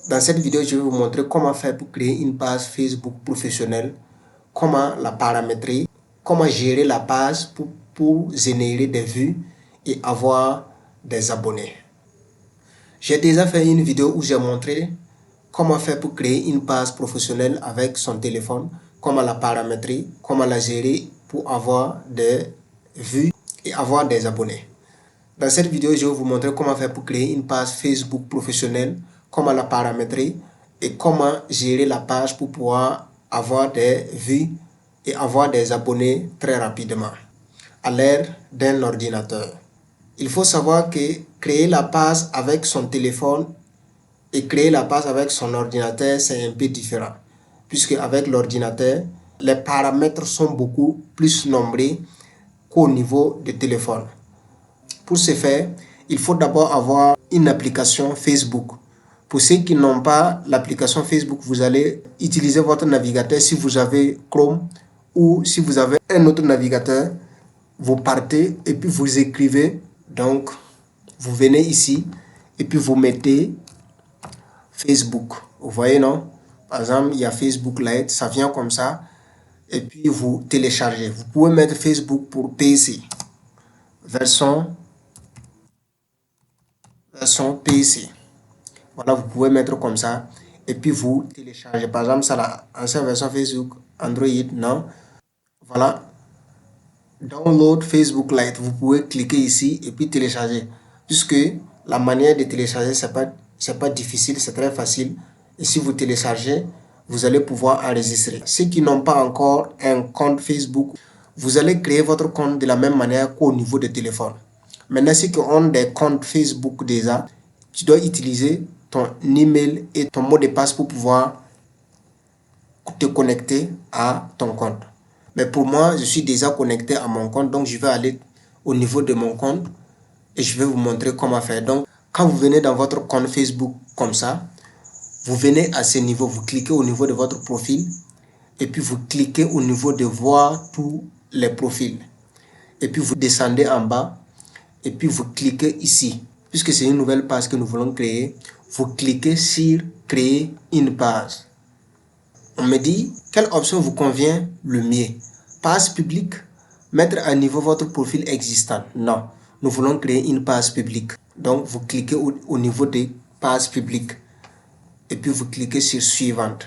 Dans cette vidéo, je vais vous montrer comment faire pour créer une page Facebook professionnelle, comment la paramétrer, comment gérer la page pour générer des vues et avoir des abonnés. J'ai déjà fait une vidéo où j'ai montré comment faire pour créer une page professionnelle avec son téléphone, comment la paramétrer, comment la gérer pour avoir des vues et avoir des abonnés. Dans cette vidéo, je vais vous montrer comment faire pour créer une page Facebook professionnelle, comment la paramétrer et comment gérer la page pour pouvoir avoir des vues et avoir des abonnés très rapidement à l'ère d'un ordinateur. Il faut savoir que créer la page avec son téléphone et créer la page avec son ordinateur, c'est un peu différent. Puisque avec l'ordinateur, les paramètres sont beaucoup plus nombreux qu'au niveau du téléphone. Pour ce faire, il faut d'abord avoir une application Facebook. Pour ceux qui n'ont pas l'application Facebook, vous allez utiliser votre navigateur si vous avez Chrome ou si vous avez un autre navigateur. Vous partez et puis vous écrivez. Donc, vous venez ici et puis vous mettez Facebook. Vous voyez, non? Par exemple, il y a Facebook Lite, ça vient comme ça. Et puis, vous téléchargez. Vous pouvez mettre Facebook pour PC. Version PC. Voilà, vous pouvez mettre comme ça. Et puis, vous téléchargez. Par exemple, ça, la ancienne version Facebook, Android, non? Voilà. Download Facebook Lite. Vous pouvez cliquer ici et puis télécharger. Puisque la manière de télécharger, c'est pas difficile, c'est très facile. Et si vous téléchargez, vous allez pouvoir enregistrer. Ceux qui n'ont pas encore un compte Facebook, vous allez créer votre compte de la même manière qu'au niveau de téléphone. Maintenant, ceux qui ont des comptes Facebook déjà, tu dois utiliser ton email et ton mot de passe pour pouvoir te connecter à ton compte. Mais pour moi, je suis déjà connecté à mon compte, donc je vais aller au niveau de mon compte et je vais vous montrer comment faire. Donc, quand vous venez dans votre compte Facebook comme ça, vous venez à ce niveau, vous cliquez au niveau de votre profil et puis vous cliquez au niveau de voir tous les profils. Et puis vous descendez en bas et puis vous cliquez ici. Puisque c'est une nouvelle page que nous voulons créer, vous cliquez sur créer une page. On me dit quelle option vous convient le mieux. Page publique, mettre à niveau votre profil existant. Non, nous voulons créer une page publique. Donc vous cliquez au niveau des pages publiques et puis vous cliquez sur suivante.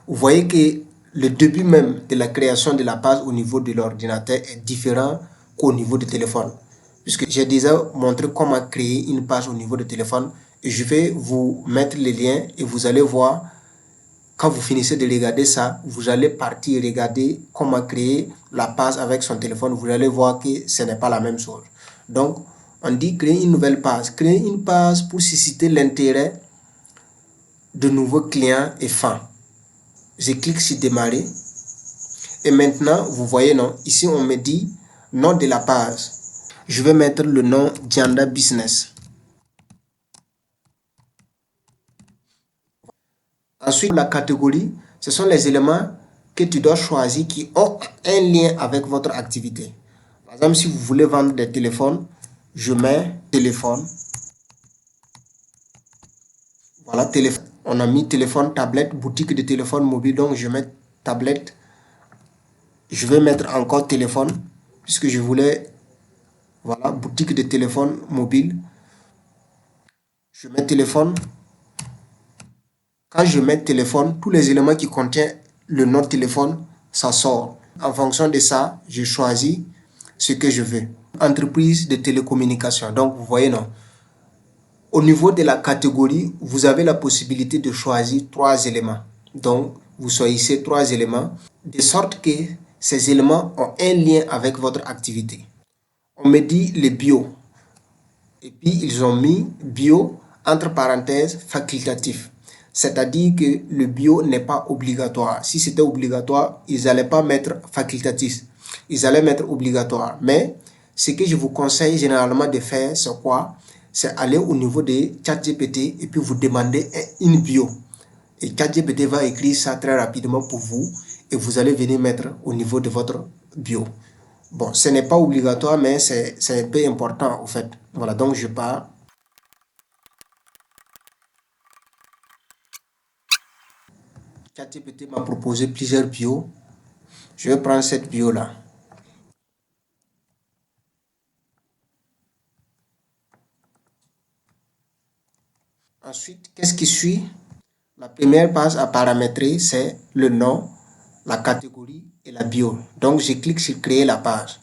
Vous voyez que le début même de la création de la page au niveau de l'ordinateur est différent qu'au niveau du téléphone. Puisque j'ai déjà montré comment créer une page au niveau du téléphone. Et je vais vous mettre les liens et vous allez voir, quand vous finissez de regarder ça, vous allez partir regarder comment créer la page avec son téléphone. Vous allez voir que ce n'est pas la même chose. Donc, on dit créer une nouvelle page. Créer une page pour susciter l'intérêt de nouveaux clients et fans. Je clique sur démarrer. Et maintenant, vous voyez, non, ici on me dit nom de la page. Je vais mettre le nom Dianda Business. Ensuite, la catégorie, ce sont les éléments que tu dois choisir qui ont un lien avec votre activité. Par exemple, si vous voulez vendre des téléphones, je mets téléphone. Voilà, téléphone. On a mis téléphone, tablette, boutique de téléphone mobile. Donc, je mets tablette. Je vais mettre encore téléphone, puisque je voulais, voilà, boutique de téléphone mobile. Je mets téléphone. Quand je mets téléphone, tous les éléments qui contiennent le nom de téléphone, ça sort. En fonction de ça, je choisis ce que je veux. Entreprise de télécommunication. Donc, vous voyez, non. Au niveau de la catégorie, vous avez la possibilité de choisir 3 éléments. Donc, vous choisissez 3 éléments, de sorte que ces éléments ont un lien avec votre activité. On me dit le bio. Et puis, ils ont mis bio, entre parenthèses, facultatif. C'est-à-dire que le bio n'est pas obligatoire. Si c'était obligatoire, ils n'allaient pas mettre facultatif. Ils allaient mettre obligatoire. Mais ce que je vous conseille généralement de faire, c'est quoi? C'est aller au niveau de ChatGPT et puis vous demander une bio. Et ChatGPT va écrire ça très rapidement pour vous et vous allez venir mettre au niveau de votre bio. Bon, ce n'est pas obligatoire, mais c'est un peu important, au fait. Voilà, donc je pars. ChatGPT m'a proposé plusieurs bios. Je vais prendre cette bio-là. Ensuite, qu'est-ce qui suit? La première page à paramétrer, c'est le nom, la catégorie et la bio. Donc, je clique sur créer la page.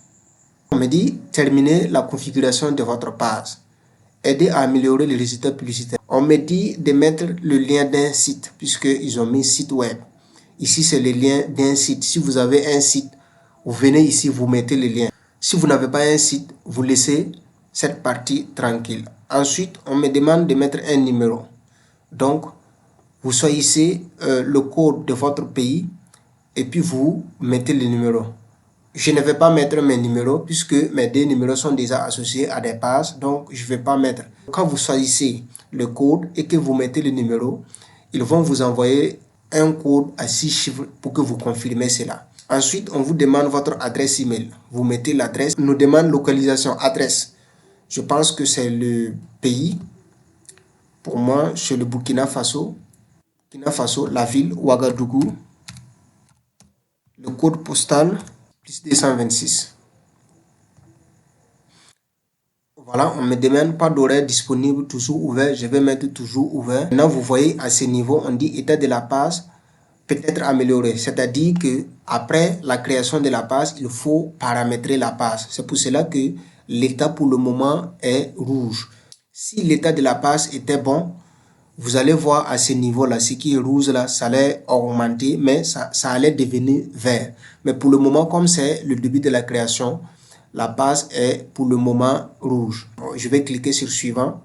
On me dit terminer la configuration de votre page. Aider à améliorer les résultats publicitaires. On me dit de mettre le lien d'un site puisqu'ils ont mis site web. Ici, c'est le lien d'un site. Si vous avez un site, vous venez ici, vous mettez le lien. Si vous n'avez pas un site, vous laissez cette partie tranquille. Ensuite, on me demande de mettre un numéro. Donc, vous choisissez le code de votre pays et puis vous mettez le numéro. Je ne vais pas mettre mes numéros puisque mes deux numéros sont déjà associés à des pages, donc je ne vais pas mettre. Quand vous choisissez le code et que vous mettez le numéro, ils vont vous envoyer un code à 6 chiffres pour que vous confirmez cela. Ensuite, on vous demande votre adresse email. Vous mettez l'adresse. On nous demande localisation, adresse. Je pense que c'est le pays. Pour moi, c'est le Burkina Faso. Burkina Faso, la ville Ouagadougou. Le code postal, plus 226. Voilà, on me demande pas d'horaire disponible, toujours ouvert. Je vais mettre toujours ouvert. Maintenant, vous voyez, à ce niveau, on dit état de la page peut être amélioré. C'est-à-dire que après la création de la page, il faut paramétrer la page. C'est pour cela que l'état pour le moment est rouge. Si l'état de la page était bon, vous allez voir à ce niveau-là, ce qui est rouge là, ça allait augmenter, mais ça allait devenir vert. Mais pour le moment, comme c'est le début de la création, la page est pour le moment rouge. Je vais cliquer sur suivant.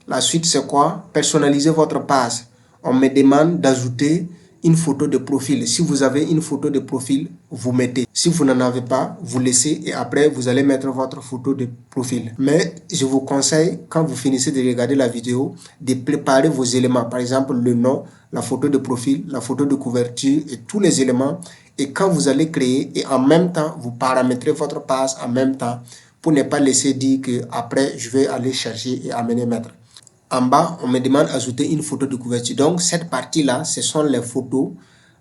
La suite, c'est quoi? Personnaliser votre page. On me demande d'ajouter une photo de profil. Si vous avez une photo de profil, vous mettez. Si vous n'en avez pas, vous laissez et après, vous allez mettre votre photo de profil. Mais je vous conseille, quand vous finissez de regarder la vidéo, de préparer vos éléments. Par exemple, le nom, la photo de profil, la photo de couverture et tous les éléments. Et quand vous allez créer et en même temps, vous paramétrez votre page en même temps pour ne pas laisser dire que après, je vais aller chercher et amener mettre. En bas, on me demande d'ajouter une photo de couverture. Donc, cette partie-là, ce sont les photos,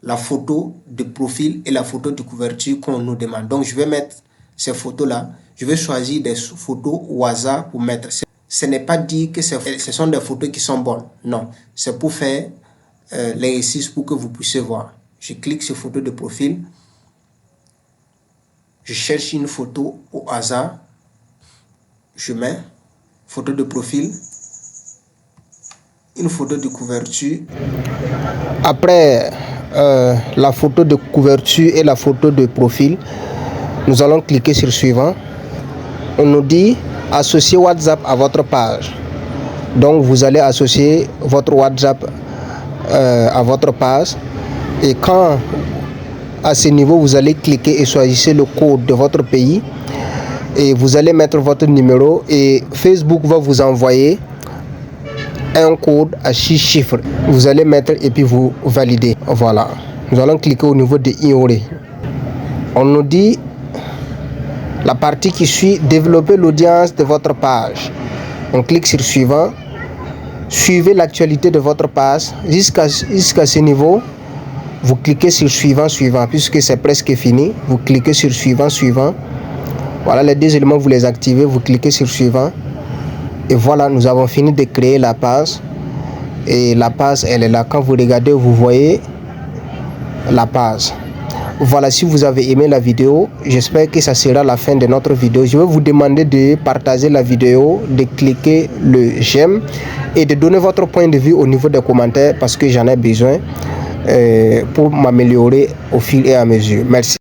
la photo de profil et la photo de couverture qu'on nous demande. Donc, je vais mettre ces photos-là. Je vais choisir des photos au hasard pour mettre. Ce n'est pas dit que ce sont des photos qui sont bonnes. Non, c'est pour faire l'exercice pour que vous puissiez voir. Je clique sur photo de profil. Je cherche une photo au hasard. Je mets photo de profil. Une photo de couverture. Après la photo de couverture et la photo de profil, nous allons cliquer sur suivant. On nous dit associer WhatsApp à votre page. Donc vous allez associer votre WhatsApp à votre page. Et quand à ce niveau vous allez cliquer et choisissez le code de votre pays et vous allez mettre votre numéro et Facebook va vous envoyer un code à 6 chiffres. Vous allez mettre et puis vous validez. Voilà. Nous allons cliquer au niveau de ignorer. On nous dit la partie qui suit, développer l'audience de votre page. On clique sur suivant. Suivez l'actualité de votre page. Jusqu'à ce niveau, vous cliquez sur suivant, puisque c'est presque fini. Vous cliquez sur suivant. Voilà les deux éléments, vous les activez. Vous cliquez sur suivant. Et voilà, nous avons fini de créer la page. Et la page, elle est là. Quand vous regardez, vous voyez la page. Voilà, si vous avez aimé la vidéo, j'espère que ça sera la fin de notre vidéo. Je vais vous demander de partager la vidéo, de cliquer le j'aime et de donner votre point de vue au niveau des commentaires parce que j'en ai besoin pour m'améliorer au fil et à mesure. Merci.